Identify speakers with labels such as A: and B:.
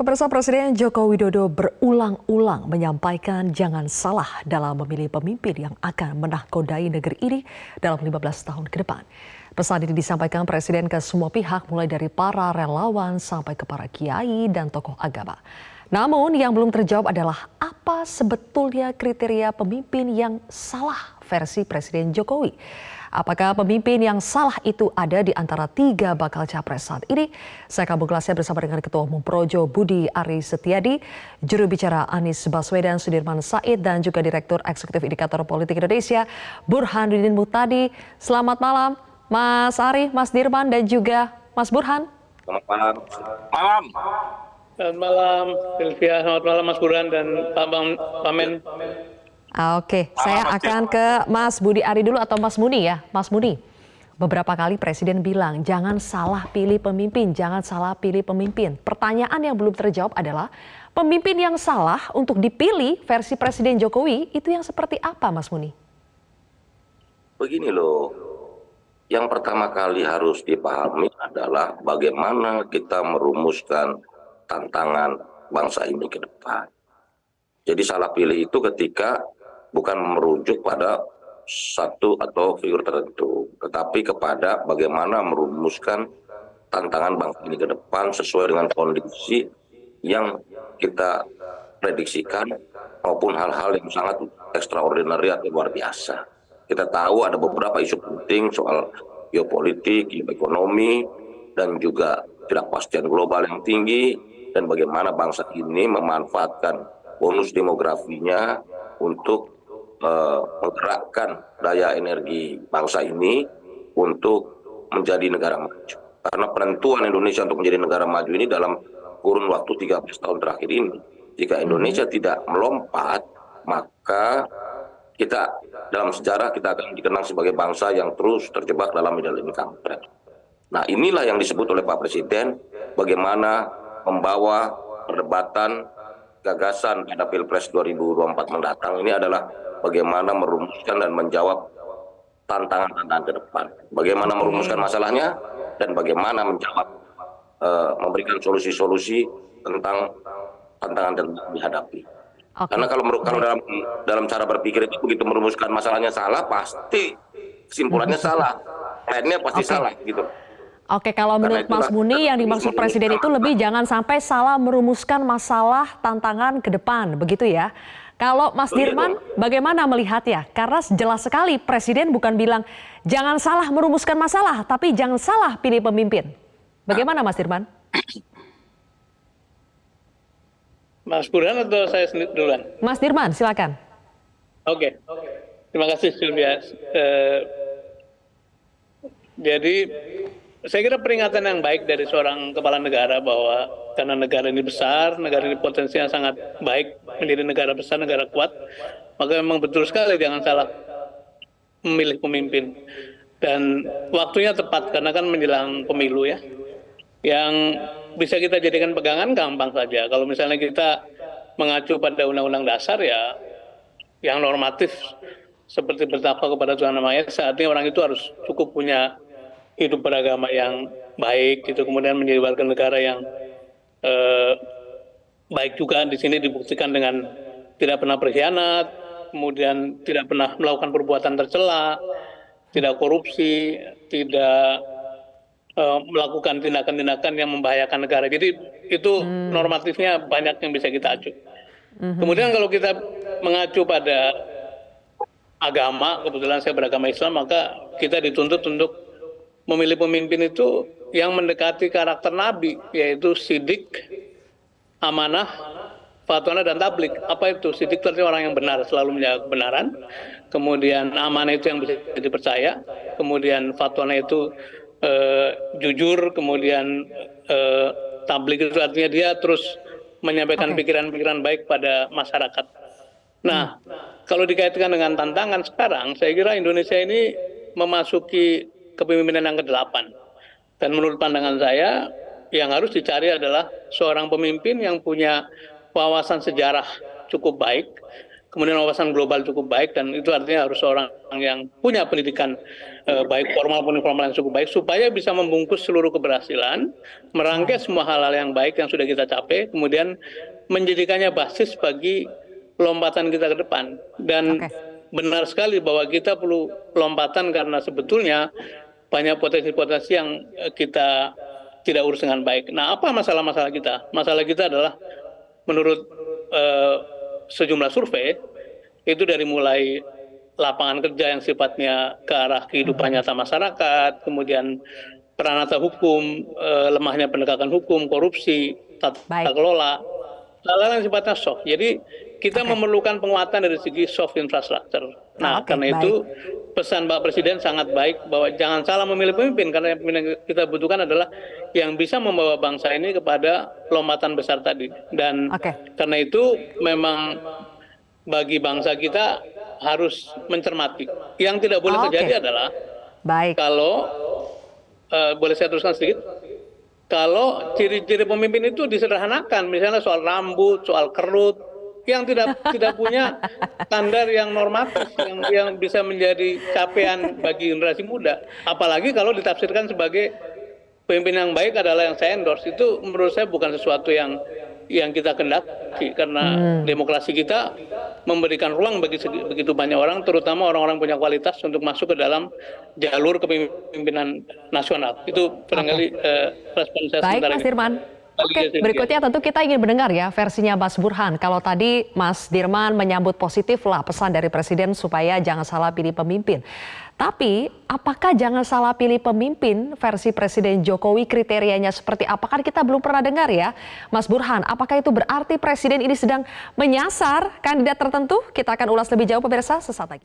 A: Pemirsa, Presiden Joko Widodo berulang-ulang menyampaikan jangan salah dalam memilih pemimpin yang akan menakodai negeri ini dalam 15 tahun ke depan. Pesan ini disampaikan Presiden ke semua pihak mulai dari para relawan sampai ke para kiai dan tokoh agama. Namun yang belum terjawab adalah apa sebetulnya kriteria pemimpin yang salah versi Presiden Jokowi. Apakah pemimpin yang salah itu ada di antara 3 bakal capres saat ini? Saya akan mengulasnya bersama dengan Ketua Umum Projo Budi Aris Setiadi, juru bicara Anies Baswedan Sudirman Said, dan juga Direktur Eksekutif Indikator Politik Indonesia Burhanuddin Muhtadi. Selamat malam Mas Ari, Mas Dirman, dan juga Mas Burhan.
B: Selamat malam.
C: Selamat malam, Sylvia. Selamat malam, Mas Burhan dan Pak Pamen.
A: Oke, saya akan ke Mas Budi Ari dulu atau Mas Muni ya. Mas Muni, beberapa kali Presiden bilang jangan salah pilih pemimpin, jangan salah pilih pemimpin. Pertanyaan yang belum terjawab adalah pemimpin yang salah untuk dipilih versi Presiden Jokowi itu yang seperti apa, Mas Muni?
B: Begini loh, yang pertama kali harus dipahami adalah bagaimana kita merumuskan tantangan bangsa ini ke depan. Jadi salah pilih itu ketika bukan merujuk pada satu atau figur tertentu, tetapi kepada bagaimana merumuskan tantangan bangsa ini ke depan sesuai dengan kondisi yang kita prediksikan maupun hal-hal yang sangat extraordinary atau luar biasa. Kita tahu ada beberapa isu penting soal geopolitik, ekonomi, dan juga ketidakpastian global yang tinggi, dan bagaimana bangsa ini memanfaatkan bonus demografinya untuk menggerakkan daya energi bangsa ini untuk menjadi negara maju. Karena penentuan Indonesia untuk menjadi negara maju ini dalam kurun waktu 13 tahun terakhir ini. Jika Indonesia tidak melompat, maka kita dalam sejarah kita akan dikenang sebagai bangsa yang terus terjebak dalam middle income trap. Nah, inilah yang disebut oleh Pak Presiden bagaimana membawa perdebatan gagasan pada Pilpres 2024 mendatang ini adalah bagaimana merumuskan dan menjawab tantangan-tantangan ke depan. Bagaimana merumuskan masalahnya dan bagaimana menjawab, memberikan solusi-solusi tentang tantangan yang dihadapi. Karena kalau dalam cara berpikir itu begitu merumuskan masalahnya salah, pasti kesimpulannya salah, plannya pasti salah gitu.
A: Oke, kalau menurut Mas Muni yang dimaksud Presiden itu lebih jangan sampai salah merumuskan masalah tantangan ke depan, begitu ya. Kalau Mas Dirman bagaimana melihatnya? Karena jelas sekali Presiden bukan bilang jangan salah merumuskan masalah, tapi jangan salah pilih pemimpin. Bagaimana Mas Dirman?
C: Mas Burhan atau saya sendiri duluan?
A: Mas Dirman, silakan.
C: Oke. Terima kasih Sylvia. Jadi saya kira peringatan yang baik dari seorang kepala negara bahwa karena negara ini besar, negara ini potensinya sangat baik menjadi negara besar, negara kuat, maka memang betul sekali jangan salah memilih pemimpin. Dan waktunya tepat karena kan menjelang pemilu ya. Yang bisa kita jadikan pegangan gampang saja. Kalau misalnya kita mengacu pada Undang-Undang Dasar ya, yang normatif seperti bertakwa kepada Tuhan Yang Maha Esa, artinya orang itu harus cukup punya hidup beragama yang baik, gitu. Kemudian menjadi warga negara yang baik juga. Di sini dibuktikan dengan tidak pernah berkhianat, kemudian tidak pernah melakukan perbuatan tercela, tidak korupsi, tidak melakukan tindakan-tindakan yang membahayakan negara. Jadi itu normatifnya banyak yang bisa kita acu. Kemudian kalau kita mengacu pada agama, kebetulan saya beragama Islam, maka kita dituntut untuk memilih pemimpin itu yang mendekati karakter Nabi, yaitu sidik, amanah, fatwana, dan tablik. Apa itu? Sidik itu artinya orang yang benar, selalu menjaga kebenaran. Kemudian amanah itu yang bisa dipercaya. Kemudian fatwana itu jujur. Kemudian tablik itu artinya dia terus menyampaikan pikiran-pikiran baik pada masyarakat. Nah, kalau dikaitkan dengan tantangan sekarang, saya kira Indonesia ini memasuki kepemimpinan yang ke-8. Dan menurut pandangan saya, yang harus dicari adalah seorang pemimpin yang punya wawasan sejarah cukup baik, kemudian wawasan global cukup baik, dan itu artinya harus orang yang punya pendidikan baik formal maupun informal yang cukup baik, supaya bisa membungkus seluruh keberhasilan, merangkai semua hal-hal yang baik yang sudah kita capai, kemudian menjadikannya basis bagi lompatan kita ke depan. Dan benar sekali bahwa kita perlu lompatan karena sebetulnya banyak potensi-potensi yang kita tidak urus dengan baik. Nah, apa masalah-masalah kita? Masalah kita adalah menurut sejumlah survei, itu dari mulai lapangan kerja yang sifatnya ke arah kehidupan nyata masyarakat, kemudian peranata hukum, lemahnya penegakan hukum, korupsi, tata kelola, hal-hal yang sifatnya soft. Jadi kita memerlukan penguatan dari segi soft infrastructure. Nah, karena itu pesan Pak Presiden sangat baik bahwa jangan salah memilih pemimpin, karena yang kita butuhkan adalah yang bisa membawa bangsa ini kepada lompatan besar tadi. Dan karena itu memang bagi bangsa kita harus mencermati. Yang tidak boleh terjadi adalah kalau boleh saya teruskan sedikit, kalau ciri-ciri pemimpin itu disederhanakan, misalnya soal rambut, soal kerut, yang tidak punya standar yang normatif, yang bisa menjadi capaian bagi generasi muda. Apalagi kalau ditafsirkan sebagai pemimpin yang baik adalah yang saya endorse, itu menurut saya bukan sesuatu yang kita kendaki, karena demokrasi kita memberikan ruang bagi begitu banyak orang, terutama orang-orang punya kualitas untuk masuk ke dalam jalur kepemimpinan nasional. Itu barangkali respon saya sementara ini.
A: Baik, Mas Dirman. Berikutnya tentu kita ingin mendengar ya versinya Mas Burhan. Kalau tadi Mas Dirman menyambut positif lah pesan dari Presiden supaya jangan salah pilih pemimpin. Tapi apakah jangan salah pilih pemimpin versi Presiden Jokowi kriterianya seperti apa? Kan kita belum pernah dengar ya, Mas Burhan. Apakah itu berarti Presiden ini sedang menyasar kandidat tertentu? Kita akan ulas lebih jauh pemirsa sesaat lagi.